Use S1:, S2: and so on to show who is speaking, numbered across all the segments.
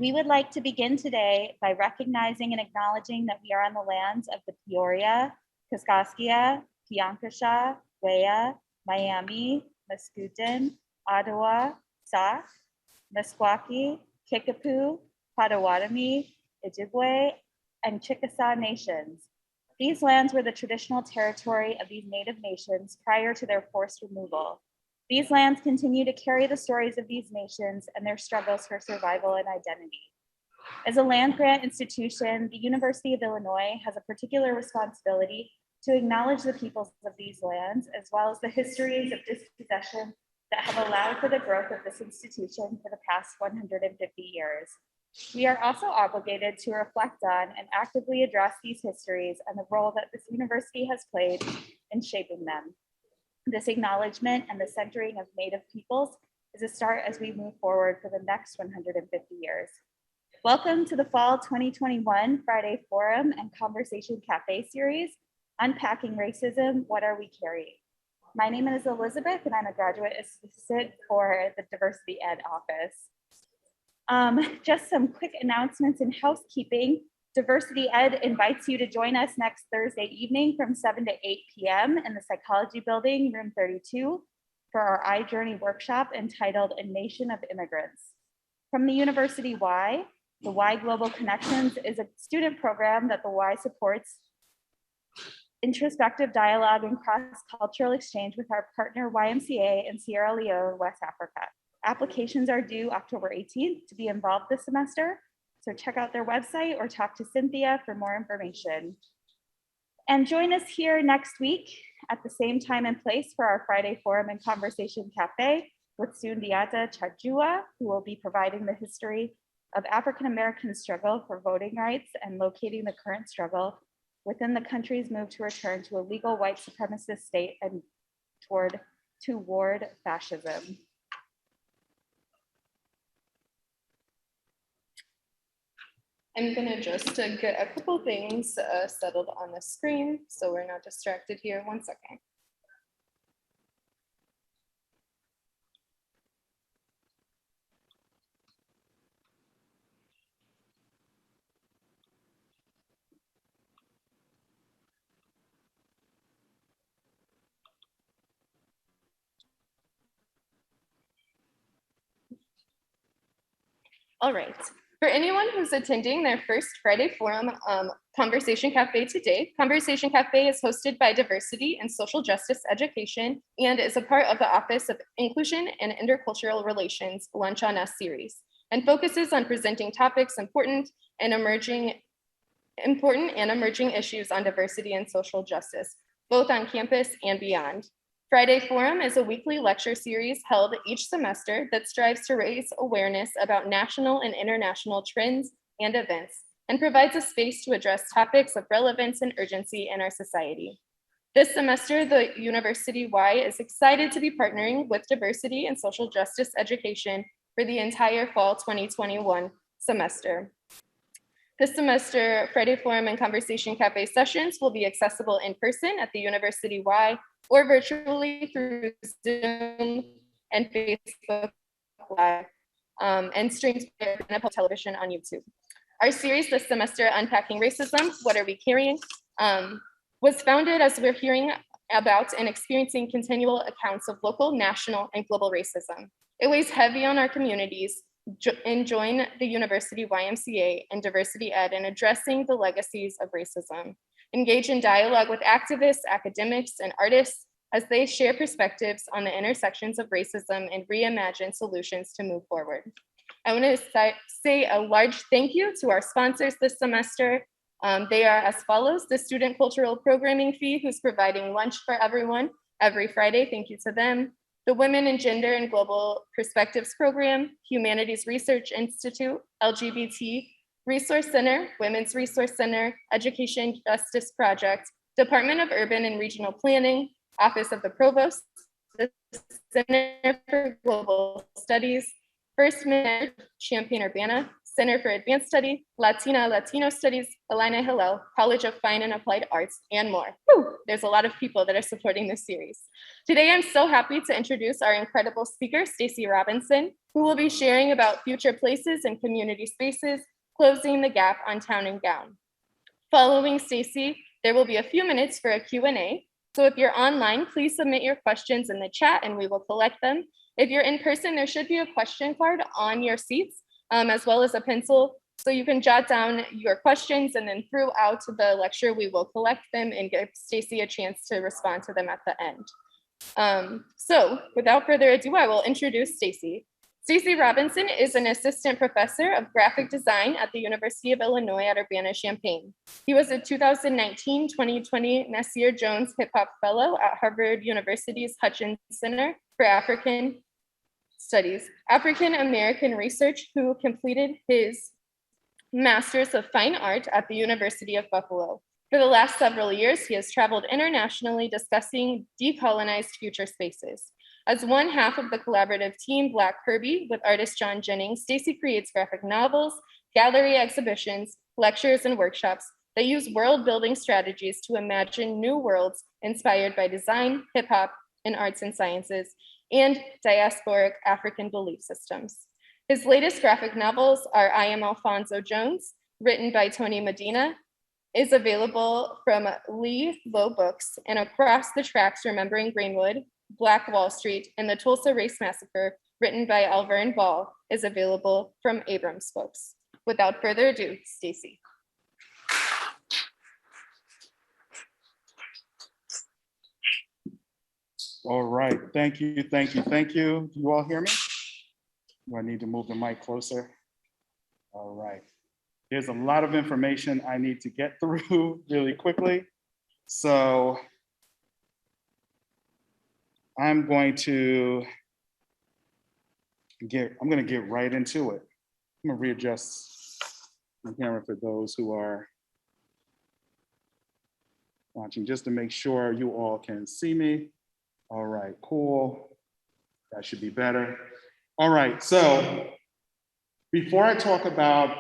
S1: We would like to begin today by recognizing and acknowledging that we are on the lands of the Peoria, Kaskaskia, Piankashaw, Wea, Miami, Mascoutin, Ottawa, Sauk, Meskwaki, Kickapoo, Potawatomi, Ojibwe, and Chickasaw nations. These lands were the traditional territory of these Native nations prior to their forced removal. These lands continue to carry the stories of these nations and their struggles for survival and identity. As a land grant institution, the University of Illinois has a particular responsibility to acknowledge the peoples of these lands, as well as the histories of dispossession that have allowed for the growth of this institution for the past 150 years. We are also obligated to reflect on and actively address these histories and the role that this university has played in shaping them. This acknowledgement and the centering of Native peoples is a start as we move forward for the next 150 years. Welcome to the Fall 2021 Friday Forum and Conversation Cafe series, Unpacking Racism, What Are We Carrying? My name is Elizabeth and I'm a graduate assistant for the Diversity Ed office. Just some quick announcements and housekeeping. Diversity Ed invites you to join us next Thursday evening from 7 to 8 p.m. in the Psychology Building, room 32, for our iJourney workshop entitled A Nation of Immigrants. From the University Y, the Y Global Connections is a student program that the Y supports introspective dialogue and cross-cultural exchange with our partner YMCA in Sierra Leone, West Africa. Applications are due October 18th to be involved this semester. So check out their website or talk to Cynthia for more information. And join us here next week at the same time and place for our Friday Forum and Conversation Cafe with Sundiata Chajua, who will be providing the history of African-American struggle for voting rights and locating the current struggle within the country's move to return to a legal white supremacist state and toward fascism.
S2: I'm gonna just get a couple things settled on the screen so we're not distracted here. 1 second. All right. For anyone who's attending their first Friday Forum Conversation Cafe today, Conversation Cafe is hosted by Diversity and Social Justice Education and is a part of the Office of Inclusion and Intercultural Relations Lunch on Us series, and focuses on presenting topics important and emerging issues on diversity and social justice, both on campus and beyond. Friday Forum is a weekly lecture series held each semester that strives to raise awareness about national and international trends and events, and provides a space to address topics of relevance and urgency in our society. This semester, the University Y is excited to be partnering with Diversity and Social Justice Education for the entire fall 2021 semester. This semester, Friday Forum and Conversation Cafe sessions will be accessible in person at the University Y or virtually through Zoom and Facebook Live, and streamed by television on YouTube. Our series this semester, Unpacking Racism, What Are We Carrying, was founded as we're hearing about and experiencing continual accounts of local, national, and global racism. It weighs heavy on our communities and join the University YMCA and Diversity Ed in addressing the legacies of racism. Engage in dialogue with activists, academics, and artists as they share perspectives on the intersections of racism and reimagine solutions to move forward. I want to say a large thank you to our sponsors this semester. They are as follows: the Student Cultural Programming Fee, who's providing lunch for everyone every Friday. Thank you to them. The Women in Gender and Global Perspectives Program, Humanities Research Institute, LGBT Resource Center, Women's Resource Center, Education Justice Project, Department of Urban and Regional Planning, Office of the Provost, the Center for Global Studies, First Minute, Champaign-Urbana, Center for Advanced Study, Latino Studies, Elena Hillel, College of Fine and Applied Arts, and more. Whew, there's a lot of people that are supporting this series. Today, I'm so happy to introduce our incredible speaker, Stacey Robinson, who will be sharing about future places and community spaces, closing the gap on Town and Gown. Following Stacy, there will be a few minutes for a Q&A. So if you're online, please submit your questions in the chat and we will collect them. If you're in person, there should be a question card on your seats, as well as a pencil. So you can jot down your questions, and then throughout the lecture, we will collect them and give Stacy a chance to respond to them at the end. So without further ado, I will introduce Stacy. Stacy Robinson is an assistant professor of graphic design at the University of Illinois at Urbana-Champaign. He was a 2019-2020 Nasir Jones Hip Hop Fellow at Harvard University's Hutchins Center for African Studies, African American Research, who completed his Master's of Fine Art at the University of Buffalo. For the last several years, he has traveled internationally discussing decolonized future spaces. As one half of the collaborative team Black Kirby with artist John Jennings, Stacy creates graphic novels, gallery exhibitions, lectures, and workshops that use world-building strategies to imagine new worlds inspired by design, hip-hop, and arts and sciences, and diasporic African belief systems. His latest graphic novels are I Am Alfonso Jones, written by Tony Medina, is available from Lee Low Books, and Across the Tracks, Remembering Greenwood, Black Wall Street, and the Tulsa Race Massacre, written by Alvern Ball, is available from Abrams Books. Without further ado, Stacy.
S3: All right, thank you, thank you, thank you. Do you all hear me? Do I need to move the mic closer? All right. There's a lot of information I need to get through really quickly. So I'm going to get right into it. I'm gonna readjust the camera for those who are watching, just to make sure you all can see me. All right, cool. That should be better. All right, so before I talk about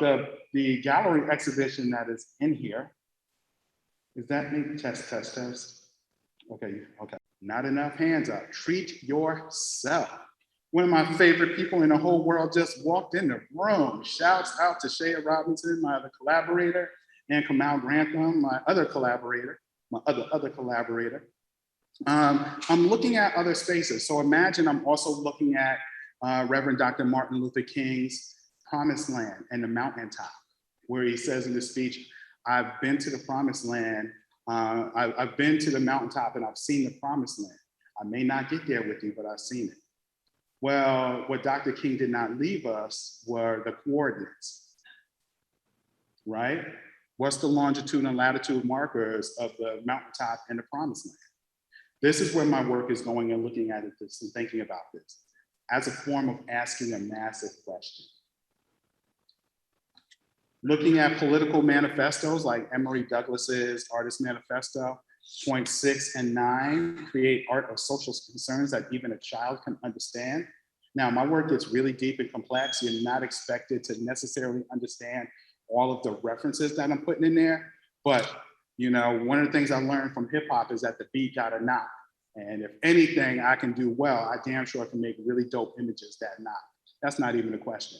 S3: the gallery exhibition that is in here, is that me? Test, test, test. Okay, okay. Not enough hands up. Treat yourself. One of my favorite people in the whole world just walked in the room. Shouts out to Shea Robinson, my other collaborator, and Kamal Grantham, my other collaborator, my other collaborator. I'm looking at other spaces. So imagine I'm also looking at Reverend Dr. Martin Luther King's Promised Land and the mountaintop, where he says in the speech, I've been to the Promised Land, I've been to the mountaintop and I've seen the Promised Land. I may not get there with you, but I've seen it. Well, what Dr. King did not leave us were the coordinates, right? What's the longitude and latitude markers of the mountaintop and the Promised Land? This is where my work is going and looking at it and thinking about this as a form of asking a massive question. Looking at political manifestos like Emory Douglas's Artist Manifesto, point 6 and 9, create art of social concerns that even a child can understand. Now, my work gets really deep and complex. You're not expected to necessarily understand all of the references that I'm putting in there, but you know, one of the things I learned from hip hop is that the beat gotta knock. And if anything I can do well, I damn sure can make really dope images that knock. That's not even a question.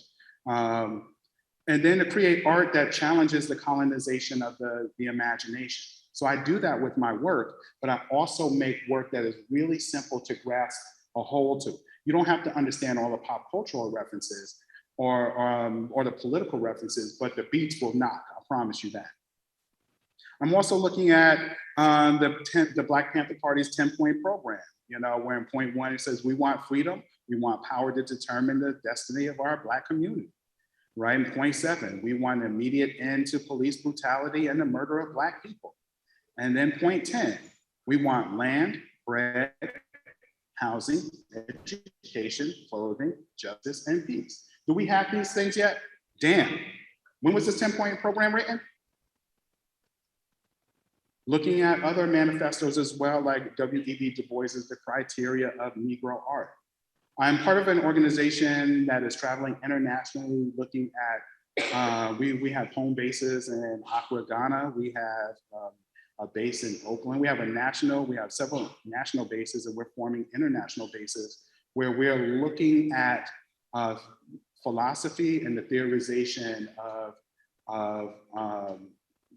S3: And then to create art that challenges the colonization of the imagination. So I do that with my work, but I also make work that is really simple to grasp a hold to. You don't have to understand all the pop cultural references or the political references, but the beats will knock, I promise you that. I'm also looking at the Black Panther Party's 10-point program, you know, where in point 1 it says, we want freedom, we want power to determine the destiny of our Black community. Right, in point 7, we want an immediate end to police brutality and the murder of Black people. And then point 10, we want land, bread, housing, education, clothing, justice, and peace. Do we have these things yet? Damn. When was this 10-point program written? Looking at other manifestos as well, like W.E.B. Du Bois's The Criteria of Negro Art. I'm part of an organization that is traveling internationally, looking at, we have home bases in Accra, Ghana. We have a base in Oakland. We have several national bases, and we're forming international bases where we're looking at of philosophy and the theorization of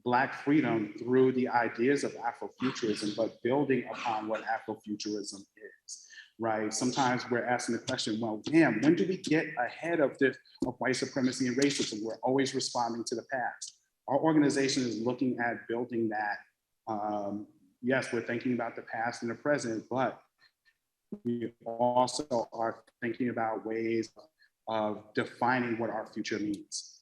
S3: Black freedom through the ideas of Afrofuturism, but building upon what Afrofuturism is, right? Sometimes we're asking the question, well, damn, when do we get ahead of this, of white supremacy and racism? We're always responding to the past. Our organization is looking at building that. Yes, we're thinking about the past and the present, but we also are thinking about ways of defining what our future means.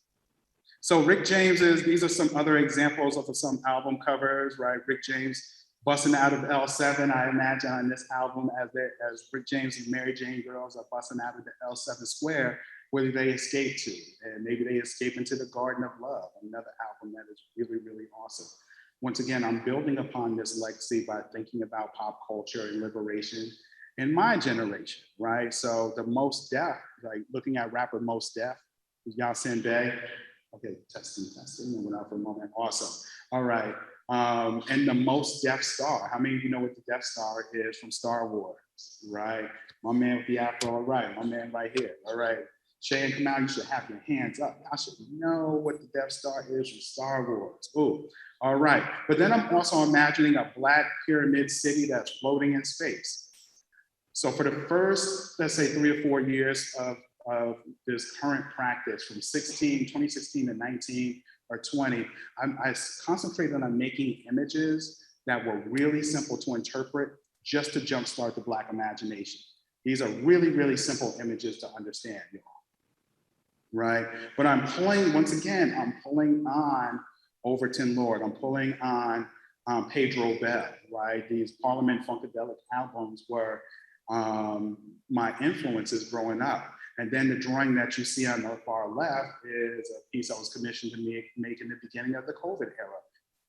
S3: So Rick James's, these are some other examples of some album covers, right? Rick James busting out of L7, I imagine on this album as Rick James and Mary Jane girls are busting out of the L7 square, where they escape to, and maybe they escape into the Garden of Love, another album that is really, really awesome. Once again, I'm building upon this legacy by thinking about pop culture and liberation in my generation, right? So the Most Def, like looking at rapper Most Def, Yasin Bey. Okay, testing, I went out for a moment, awesome. All right, and the Most Death Star. How many of you know what the Death Star is from Star Wars, right? My man with the afro, all right, my man right here, all right. Shay and Kamal, you should have your hands up. I should know what the Death Star is from Star Wars. Ooh, all right. But then I'm also imagining a Black pyramid city that's floating in space. So for the first, let's say 3 or 4 years of this current practice from 2016 to 19 or 20, I concentrated on making images that were really simple to interpret just to jumpstart the Black imagination. These are really, really simple images to understand, y'all. Right? But I'm pulling, once again, I'm pulling on Overton Lord, I'm pulling on Pedro Bell, right? These Parliament Funkadelic albums were my influences growing up. And then the drawing that you see on the far left is a piece I was commissioned to make in the beginning of the COVID era,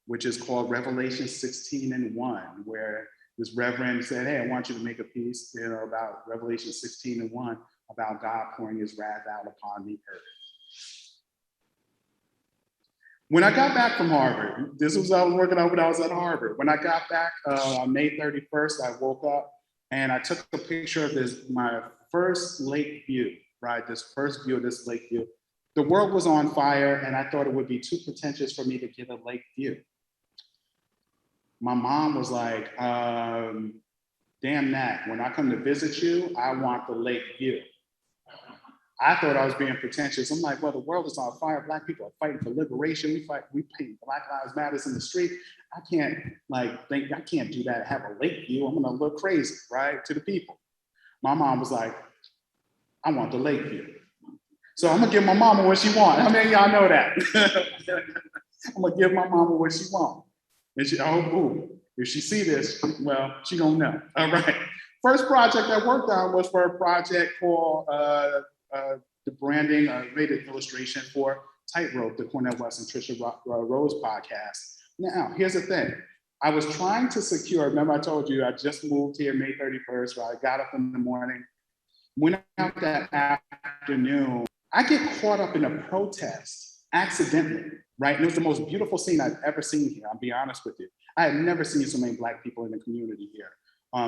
S3: which is called Revelation 16:1, where this reverend said, hey, I want you to make a piece, about Revelation 16:1, about God pouring his wrath out upon the earth. When I got back from Harvard, this was what I was working on when I was at Harvard. When I got back on May 31st, I woke up and I took a picture of my first lake view, right? This first view of this lake view. The world was on fire and I thought it would be too pretentious for me to get a lake view. My mom was like, damn that, when I come to visit you, I want the lake view. I thought I was being pretentious. I'm like, well, the world is on fire. Black people are fighting for liberation. We paint Black Lives Matter in the street. I can't think I can't do that, have a lake view. I'm gonna look crazy, right, to the people. My mom was like, I want the lake view. So I'm gonna give my mama what she wants. How many of y'all know that? I'm gonna give my mama what she wants. And she, if she see this, well, she gonna know. All right. First project I worked on was for a project called the branding, rated illustration for Tightrope, the Cornell West and Trisha Rose podcast. Now, here's the thing. I was trying to secure, remember I told you I just moved here May 31st, right? I got up in the morning, went out that afternoon. I get caught up in a protest accidentally, right? And it was the most beautiful scene I've ever seen here, I'll be honest with you. I had never seen so many Black people in the community here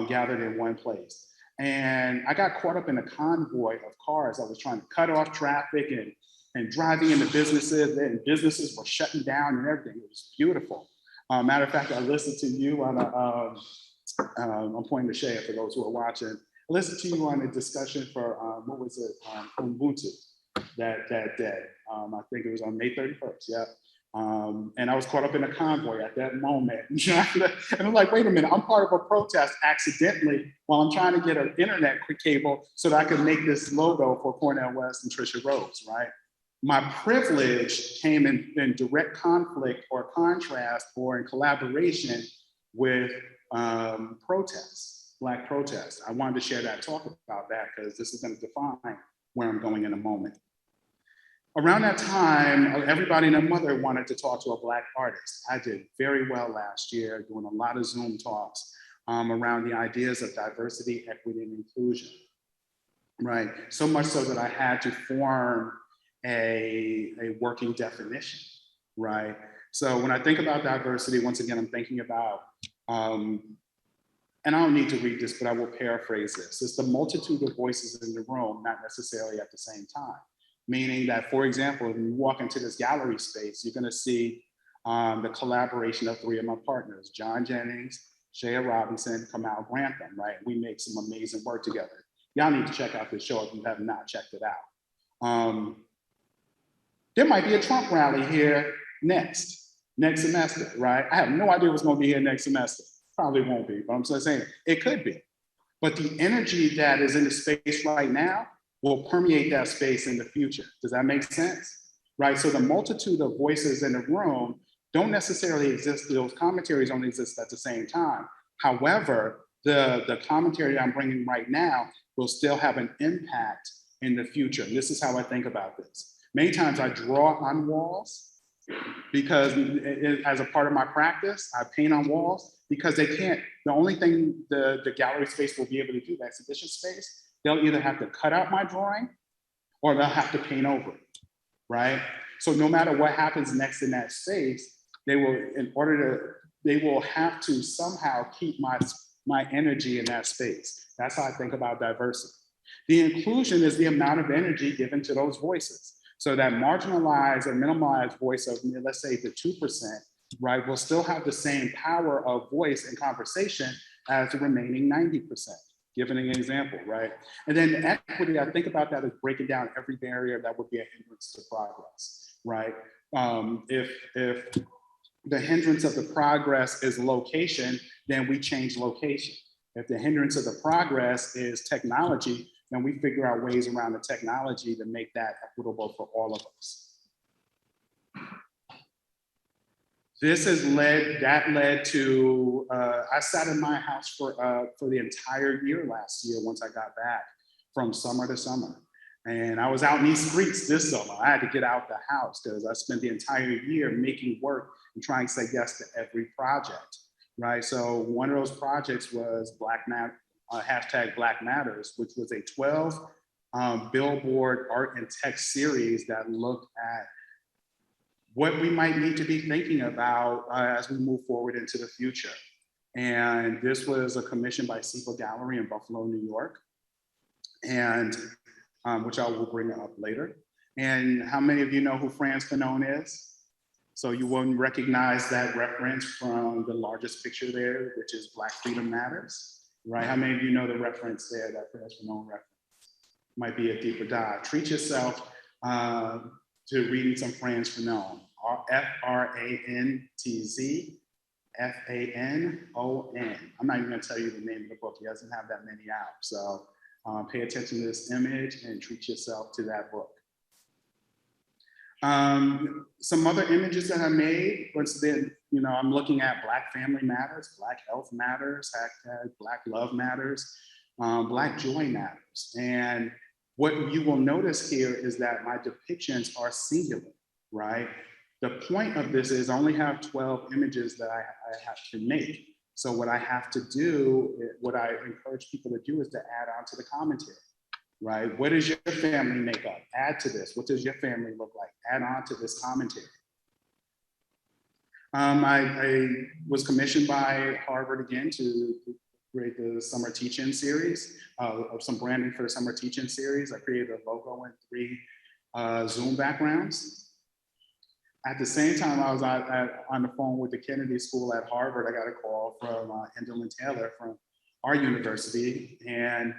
S3: gathered in one place. And I got caught up in a convoy of cars that was trying to cut off traffic and driving into businesses, and businesses were shutting down and everything. It was beautiful. Matter of fact, I listened to you on I'm pointing to Shea for those who are watching. I listened to you on a discussion for, what was it, Ubuntu that day. I think it was on May 31st, yeah. And I was caught up in a convoy at that moment. And I'm like, wait a minute, I'm part of a protest accidentally while I'm trying to get an internet cable so that I could make this logo for Cornell West and Trisha Rose, right? My privilege came in direct conflict or contrast or in collaboration with protests, Black protests. I wanted to share that, talk about that, because this is going to define where I'm going in a moment. Around that time, everybody and their mother wanted to talk to a Black artist. I did very well last year, doing a lot of Zoom talks around the ideas of diversity, equity, and inclusion, right? So much so that I had to form a working definition, right? So when I think about diversity, once again, I'm thinking about and I don't need to read this, but I will paraphrase this. It's the multitude of voices in the room, not necessarily at the same time. Meaning that, for example, when you walk into this gallery space, you're gonna see the collaboration of three of my partners, John Jennings, Shea Robinson, Kamal Grantham, right? We make some amazing work together. Y'all need to check out this show if you have not checked it out. There might be a Trump rally here next semester, right? I have no idea what's gonna be here next semester. Probably won't be, but I'm just saying it could be. But the energy that is in the space right now will permeate that space in the future. Does that make sense? Right, so the multitude of voices in the room don't necessarily exist, those commentaries don't exist at the same time. However, the commentary I'm bringing right now will still have an impact in the future. And this is how I think about this. Many times I draw on walls because as a part of my practice, I paint on walls because they can't, the only thing the gallery space will be able to do, the exhibition space, they'll either have to cut out my drawing or they'll have to paint over it, right? So no matter what happens next in that space, they will have to somehow keep my energy in that space. That's how I think about diversity. The inclusion is the amount of energy given to those voices. So that marginalized or minimalized voice of, let's say, the 2%, right, will still have the same power of voice and conversation as the remaining 90%, giving an example, right? And then equity, I think about that as breaking down every barrier that would be a hindrance to progress, right? If the hindrance of the progress is location, then we change location. If the hindrance of the progress is technology, then we figure out ways around the technology to make that equitable for all of us. That led to, I sat in my house for the entire year last year once I got back from summer to summer. And I was out in these streets this summer. I had to get out the house because I spent the entire year making work and trying to say yes to every project, right? So one of those projects was hashtag Black Matters, which was a 12 billboard art and text series that looked at what we might need to be thinking about as we move forward into the future. And this was a commission by Sequel Gallery in Buffalo, New York, and which I will bring up later. And how many of you know who Frantz Fanon is? So you wouldn't recognize that reference from the largest picture there, which is Black Freedom Matters, right? How many of you know the reference there, that Frantz Fanon reference? Might be a deeper dive. Treat yourself to reading some Frantz Fanon, Frantz Fanon. I'm not even gonna tell you the name of the book. He doesn't have that many out. So pay attention to this image and treat yourself to that book. Some other images that I made, once then, I'm looking at Black Family Matters, Black Health Matters, hashtag Black Love Matters, Black Joy Matters. And what you will notice here is that my depictions are singular, right? The point of this is I only have 12 images that I have to make. So what I have to do, what I encourage people to do is to add on to the commentary, right? What does your family make up? Add to this. What does your family look like? Add on to this commentary. I was commissioned by Harvard again to create the summer teach-in series, of some branding for the summer teach-in series. I created a logo and 3 Zoom backgrounds. At the same time, I was on the phone with the Kennedy School at Harvard. I got a call from Endell Taylor from our university, and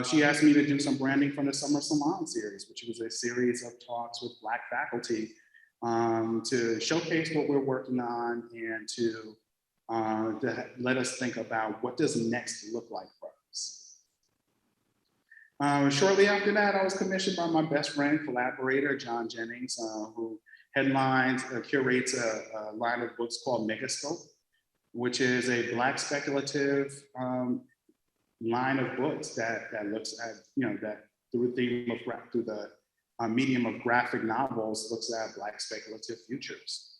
S3: she asked me to do some branding from the Summer Salon series, which was a series of talks with Black faculty to showcase what we're working on and to let us think about what does next look like for us. Shortly after that, I was commissioned by my best friend, collaborator, John Jennings, who curates a line of books called Megascope, which is a Black speculative line of books that looks at, that through the medium of graphic novels, looks at Black speculative futures.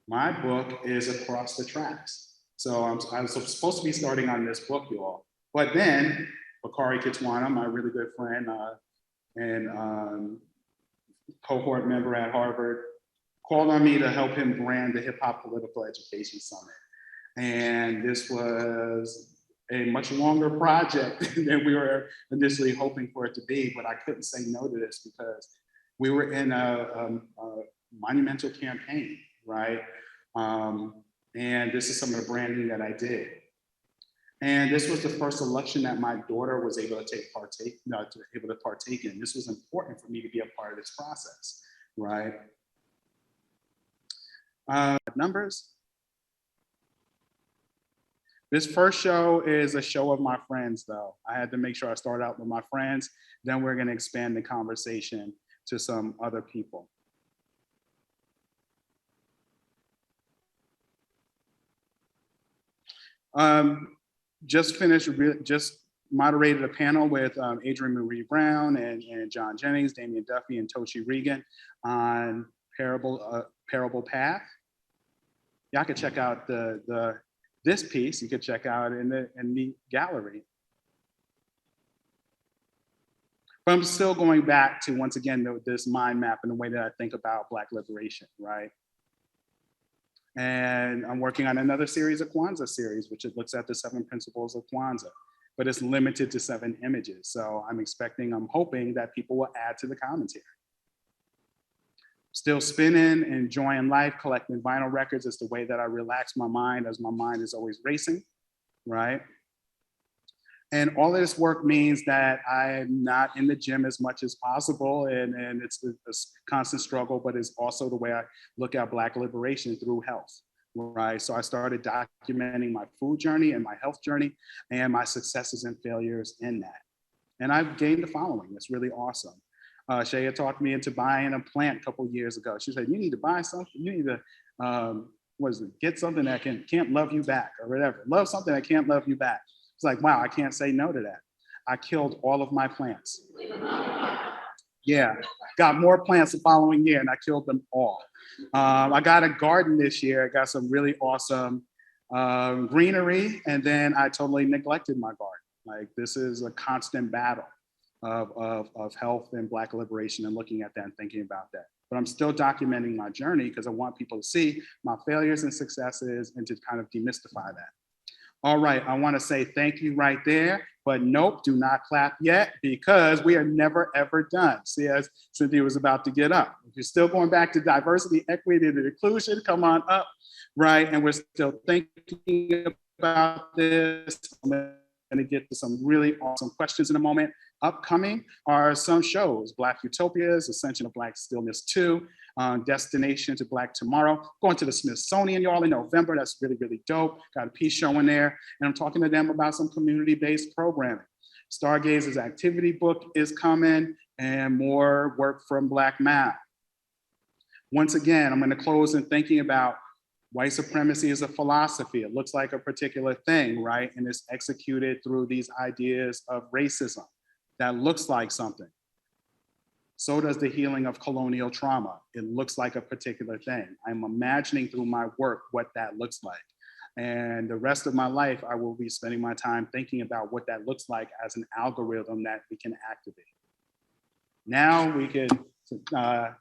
S3: My book is Across the Tracks. So I was supposed to be starting on this book, you all. But then Bakari Kitwana, my really good friend and cohort member at Harvard, called on me to help him brand the Hip Hop Political Education Summit. And this was a much longer project than we were initially hoping for it to be, but I couldn't say no to this because we were in a monumental campaign, right? And this is some of the branding that I did. And this was the first election that my daughter was able to partake in. This was important for me to be a part of this process, right? Numbers. This first show is a show of my friends, though. I had to make sure I start out with my friends, then we're gonna expand the conversation to some other people. Just moderated a panel with Adrienne Marie Brown and John Jennings, Damian Duffy, and Toshi Regan on Parable Path. Y'all can check out this piece. You could check out in the gallery. But I'm still going back to, once again, this mind map and the way that I think about Black liberation, right? And I'm working on another series, a Kwanzaa series, which it looks at the 7 principles of Kwanzaa, but it's limited to 7 images. So I'm hoping that people will add to the commentary. Still spinning, enjoying life, collecting vinyl records is the way that I relax my mind, as my mind is always racing, right? And all of this work means that I'm not in the gym as much as possible, and it's a constant struggle, but it's also the way I look at Black liberation through health, right? So I started documenting my food journey and my health journey and my successes and failures in that. And I've gained a following. It's really awesome. Shaya talked me into buying a plant a couple years ago. She said, you need to buy something, you need to, get something that can't love you back or whatever. Love something that can't love you back. It's like, wow, I can't say no to that. I killed all of my plants. Yeah, got more plants the following year and I killed them all. I got a garden this year. I got some really awesome greenery, and then I totally neglected my garden. Like, this is a constant battle of health and Black liberation and looking at that and thinking about that. But I'm still documenting my journey because I want people to see my failures and successes and to kind of demystify that. All right, I want to say thank you right there, but nope, do not clap yet because we are never ever done. See, as Cynthia was about to get up. If you're still going back to diversity, equity, and inclusion, come on up, right? And we're still thinking about this. I'm going to get to some really awesome questions in a moment. Upcoming are some shows: Black Utopias, Ascension of Black Stillness 2, Destination to Black Tomorrow. Going to the Smithsonian, y'all, in November. That's really, really dope. Got a piece showing there. And I'm talking to them about some community-based programming. Stargazer's activity book is coming, and more work from Black Math. Once again, I'm going to close in thinking about white supremacy as a philosophy. It looks like a particular thing, right? And it's executed through these ideas of racism. That looks like something. So does the healing of colonial trauma. It looks like a particular thing. I'm imagining through my work what that looks like. And the rest of my life, I will be spending my time thinking about what that looks like as an algorithm that we can activate. Now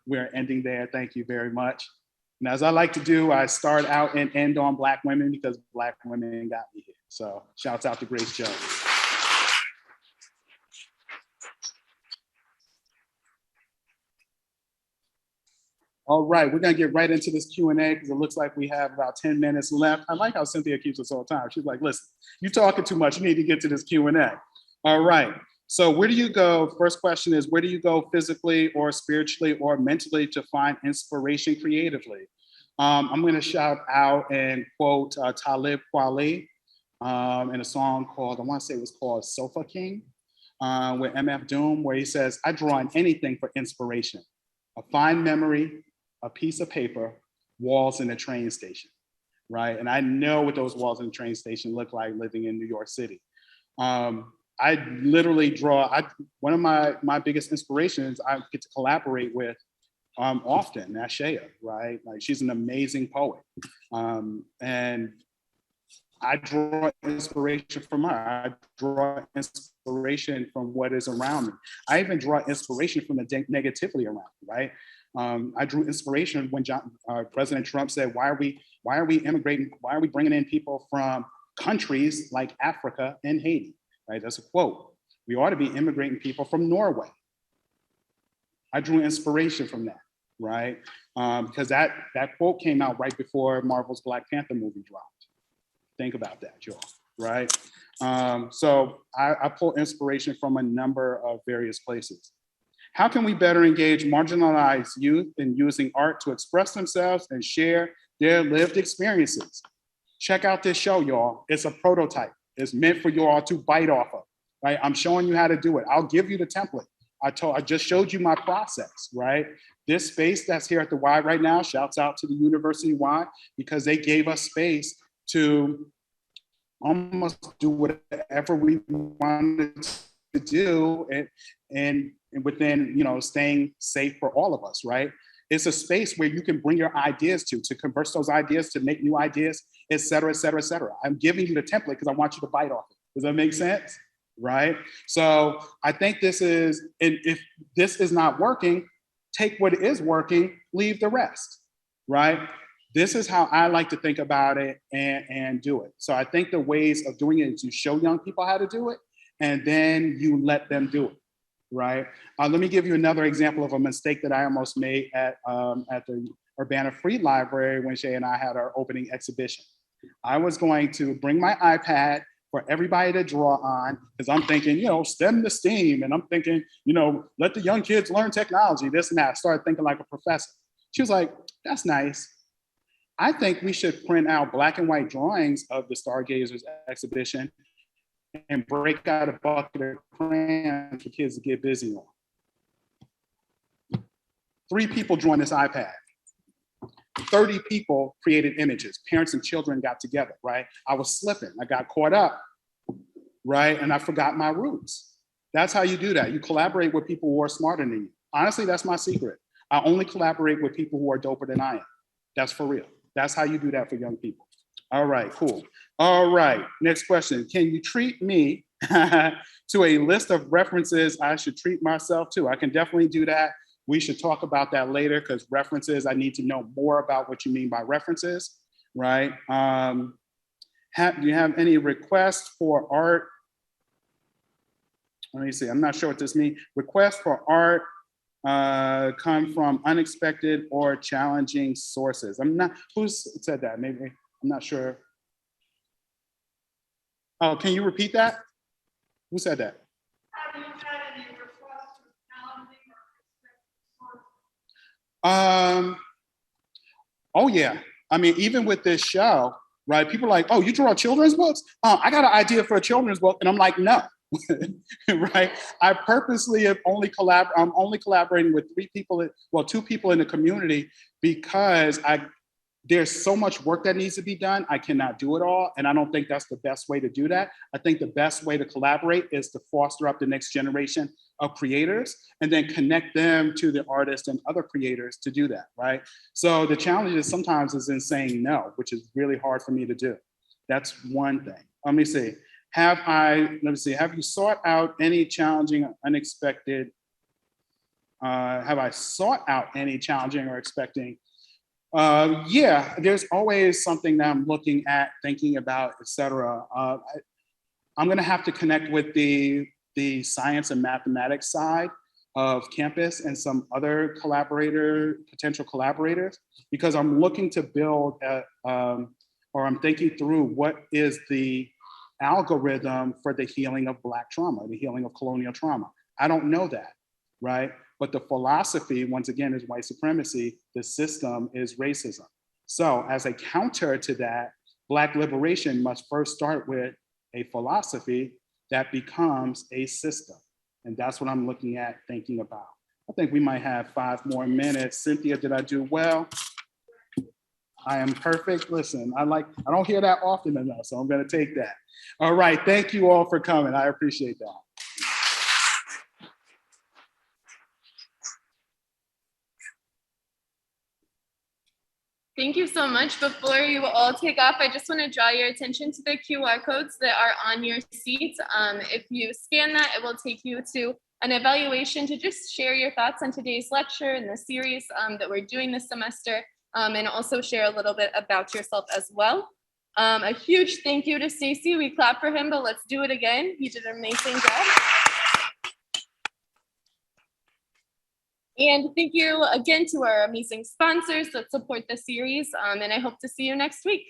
S3: we're ending there. Thank you very much. And as I like to do, I start out and end on Black women because Black women got me here. So shouts out to Grace Jones. All right, we're gonna get right into this Q&A because it looks like we have about 10 minutes left. I like how Cynthia keeps us all time. She's like, listen, you're talking too much. You need to get to this Q&A. All right, so where do you go? First question is, where do you go physically or spiritually or mentally to find inspiration creatively? I'm gonna shout out and quote Talib Kweli in a song called, I wanna say it was called Sofa King with MF Doom, where he says, I draw on anything for inspiration. A fine memory, a piece of paper, walls in a train station, right? And I know what those walls in the train station look like living in New York City. I literally draw, one of my biggest inspirations I get to collaborate with often, Shaya, right? Like, she's an amazing poet. And I draw inspiration from her. I draw inspiration from what is around me. I even draw inspiration from the negativity around me, right? I drew inspiration when President Trump said, why are we immigrating? Why are we bringing in people from countries like Africa and Haiti, right? That's a quote. We ought to be immigrating people from Norway. I drew inspiration from that, right? Because that quote came out right before Marvel's Black Panther movie dropped. Think about that, y'all, right? So I pull inspiration from a number of various places. How can we better engage marginalized youth in using art to express themselves and share their lived experiences? Check out this show, y'all. It's a prototype. It's meant for you all to bite off of, right? I'm showing you how to do it. I'll give you the template. I just showed you my process, right? This space that's here at the Y right now, shouts out to the University Y, because they gave us space to almost do whatever we wanted to do and within, you know, staying safe for all of us, right? It's a space where you can bring your ideas to converse those ideas, to make new ideas, et cetera, et cetera, et cetera. I'm giving you the template because I want you to bite off it. Does that make sense? Right? So I think this is, if this is not working, take what is working, leave the rest, right? This is how I like to think about it and do it. So I think the ways of doing it is you show young people how to do it, and then you let them do it, right? Let me give you another example of a mistake that I almost made at the Urbana Free Library when Shay and I had our opening exhibition. I was going to bring my iPad for everybody to draw on, because I'm thinking, you know, STEM to STEAM, and I'm thinking, you know, let the young kids learn technology, this and that. I started thinking like a professor. She was like, that's nice. I think we should print out black and white drawings of the Stargazers exhibition and break out a bucket of crayons for kids to get busy on. 3 people joined this iPad. 30 people created images. Parents and children got together, right? I was slipping. I got caught up, right? And I forgot my roots. That's how you do that. You collaborate with people who are smarter than you. Honestly, that's my secret. I only collaborate with people who are doper than I am. That's for real. That's how you do that for young people. All right, cool. All right, next question. Can you treat me to a list of references I should treat myself to? I can definitely do that. We should talk about that later, because references, I need to know more about what you mean by references, right? Do you have any requests for art? Let me see, I'm not sure what this means. Requests for art come from unexpected or challenging sources. I'm not, who said that? Maybe, I'm not sure. Oh, can you repeat that? Who said that?
S4: Have you had any requests for challenging or expected sources?
S3: Oh yeah. I mean, even with this show, right? People are like, oh, you draw children's books? I got an idea for a children's book. And I'm like, no, right? I purposely am I'm only collaborating with 2 people in the community, because there's so much work that needs to be done. I cannot do it all. And I don't think that's the best way to do that. I think the best way to collaborate is to foster up the next generation of creators and then connect them to the artists and other creators to do that, right? So the challenge is sometimes is in saying no, which is really hard for me to do. That's one thing. Let me see. Have you sought out any challenging or unexpected, have I sought out any challenging or expecting? Yeah, there's always something that I'm looking at, thinking about, et cetera. I'm gonna have to connect with the science and mathematics side of campus and some other potential collaborators, because I'm looking to build, or I'm thinking through what is the algorithm for the healing of Black trauma, the healing of colonial trauma. I don't know that, right? But the philosophy, once again, is white supremacy. The system is racism. So as a counter to that, Black liberation must first start with a philosophy that becomes a system. And that's what I'm looking at, thinking about. I think we might have 5 more minutes. Cynthia, did I do well? I am perfect. Listen, I don't hear that often enough, so I'm gonna take that. All right, thank you all for coming. I appreciate that.
S2: Thank you so much. Before you all take off, I just want to draw your attention to the QR codes that are on your seats. If you scan that, it will take you to an evaluation to just share your thoughts on today's lecture and the series that we're doing this semester, and also share a little bit about yourself as well. A huge thank you to Stacy. We clap for him, but let's do it again. He did an amazing job. And thank you again to our amazing sponsors that support the series, and I hope to see you next week.